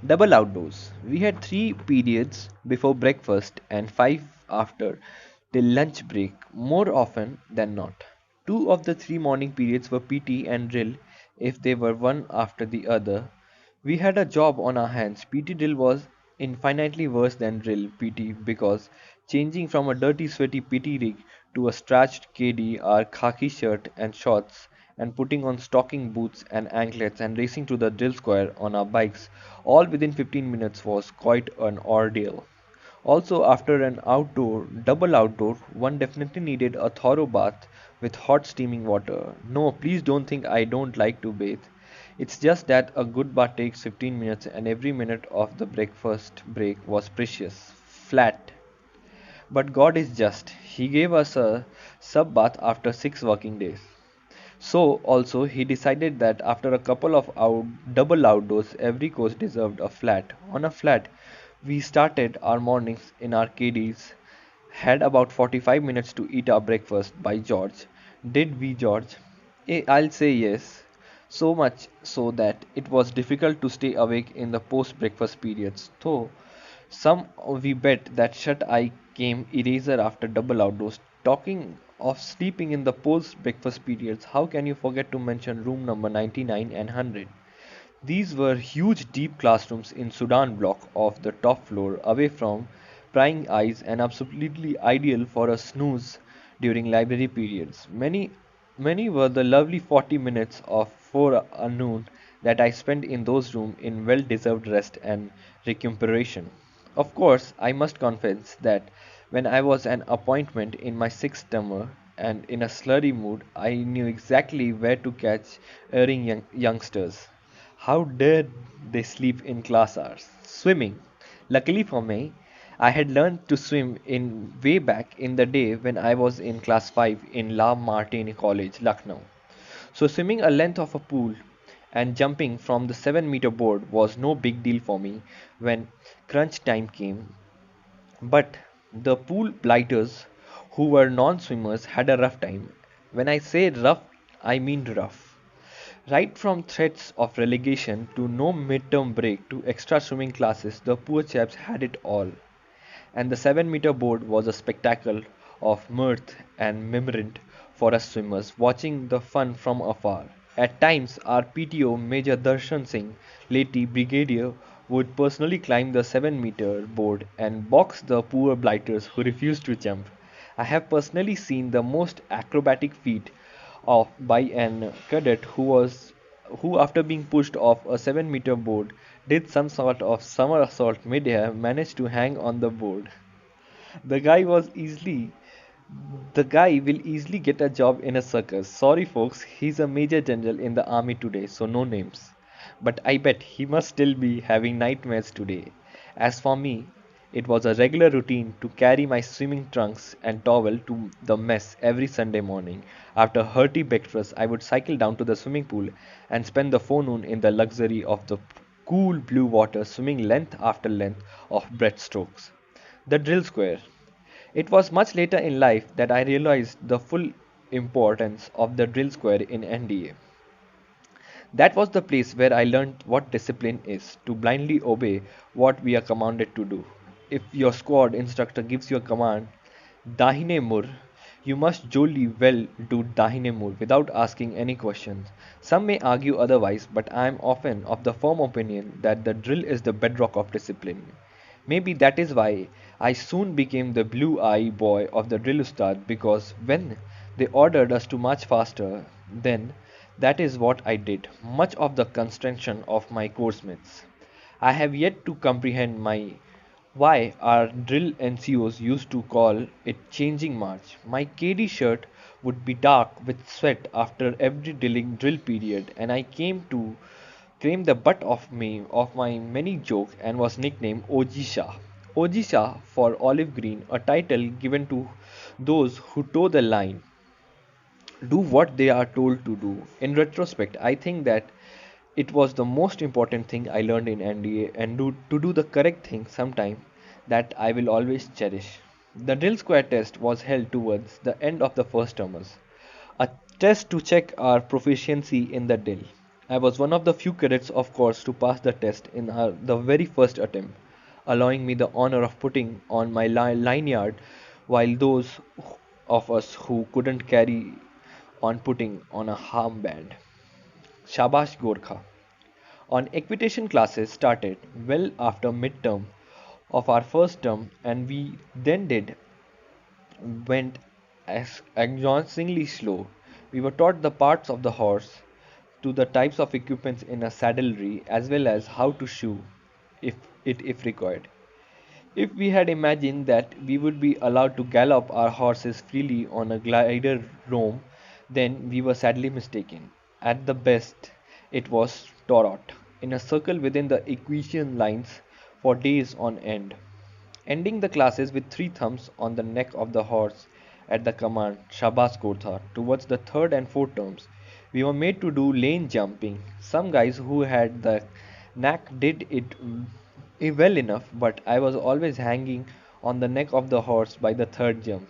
Double outdoors. We had 3 periods before breakfast and 5 after till lunch break, more often than not. 2 of the 3 morning periods were PT and drill if they were one after the other. We had a job on our hands. PT drill was infinitely worse than drill PT because changing from a dirty sweaty PT rig to a starched KD, our khaki shirt and shorts, and putting on stocking boots and anklets and racing to the drill square on our bikes all within 15 minutes was quite an ordeal. Also, after an double outdoor, one definitely needed a thorough bath with hot steaming water. No, please don't think I don't like to bathe. It's just that a good bath takes 15 minutes and every minute of the breakfast break was precious. Flat. But God is just. He gave us a sub bath after 6 working days. So, also, he decided that after a couple of double outdoors, every course deserved a flat. On a flat, we started our mornings in our KDs, had about 45 minutes to eat our breakfast by George. Did we, George? I'll say yes. So much so that it was difficult to stay awake in the post breakfast periods, though some we bet that shut eye came eraser after double outdoors. Talking of sleeping in the post breakfast periods, how can you forget to mention room number 99 and 100? These were huge deep classrooms in Sudan block of the top floor, away from prying eyes and absolutely ideal for a snooze during library periods. Many were the lovely 40 minutes of 4 noon that I spent in those rooms in well deserved rest and recuperation. Of course, I must confess that when I was an appointment in my sixth term and in a slurry mood, I knew exactly where to catch erring youngsters. How dare they sleep in class hours? Swimming. Luckily for me, I had learned to swim in way back in the day when I was in class 5 in La Martine College, Lucknow. So swimming a length of a pool and jumping from the 7-meter board was no big deal for me when crunch time came. But the pool blighters who were non-swimmers had a rough time. When I say rough, I mean rough. Right from threats of relegation to no midterm break to extra swimming classes, the poor chaps had it all. And the 7-meter board was a spectacle of mirth and merriment for us swimmers, watching the fun from afar. At times, our PTO Major Darshan Singh, late brigadier, would personally climb the 7-meter board and box the poor blighters who refused to jump. I have personally seen the most acrobatic feat of by an cadet who after being pushed off a 7-meter board did some sort of somersault midair managed to hang on the board. The guy was easily the guy will easily get a job in a circus. Sorry folks, he's a major general in the army today, so no names. But I bet he must still be having nightmares today. As for me, it was a regular routine to carry my swimming trunks and towel to the mess every Sunday morning. After a hearty breakfast, I would cycle down to the swimming pool and spend the forenoon in the luxury of the cool blue water, swimming length after length of breaststrokes. The drill square. It was much later in life that I realized the full importance of the drill square in NDA. That was the place where I learned what discipline is, to blindly obey what we are commanded to do. If your squad instructor gives you a command, Dahine Mur, you must jolly well do Dahine Mur without asking any questions. Some may argue otherwise, but I am often of the firm opinion that the drill is the bedrock of discipline. Maybe that is why I soon became the blue eye boy of the drill ustad because when they ordered us to march faster, then that is what I did, much of the constriction of my course mates. I have yet to comprehend why our drill NCOs used to call it changing march. My KD shirt would be dark with sweat after every drill period, and I came to claim the butt of my many joke and was nicknamed OG Shah. OG Shah for olive green, a title given to those who toe the line, do what they are told to do. In retrospect, I think that it was the most important thing I learned in NDA and to do the correct thing sometime that I will always cherish. The drill square test was held towards the end of the first termers, a test to check our proficiency in the drill. I was one of the few cadets, of course, to pass the test in the very first attempt, allowing me the honor of putting on my line yard while those of us who couldn't carry on putting on a armband. Shabash Gorkha. On equitation classes started well after midterm of our first term, and we then did went exhaustingly slow. We were taught the parts of the horse, to the types of equipments in a saddlery, as well as how to shoe if required. If we had imagined that we would be allowed to gallop our horses freely on a glider roam, then we were sadly mistaken. At the best, it was Torot, in a circle within the equestrian lines for days on end, ending the classes with three thumbs on the neck of the horse at the command Shabas Kotha. Towards the third and fourth terms, we were made to do lane jumping. Some guys who had the knack did it well enough, but I was always hanging on the neck of the horse by the third jump.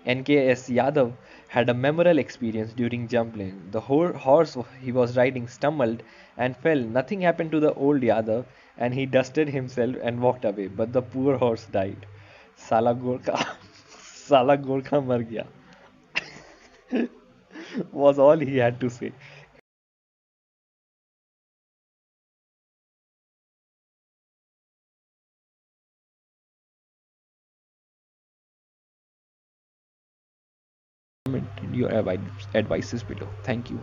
NKS Yadav had a memorable experience during jumping. The whole horse he was riding stumbled and fell. Nothing happened to the old Yadav, and he dusted himself and walked away. But the poor horse died. Sala Gorkha, Sala Gorkha mar gaya, was all he had to say. Comment your advices below. Thank you.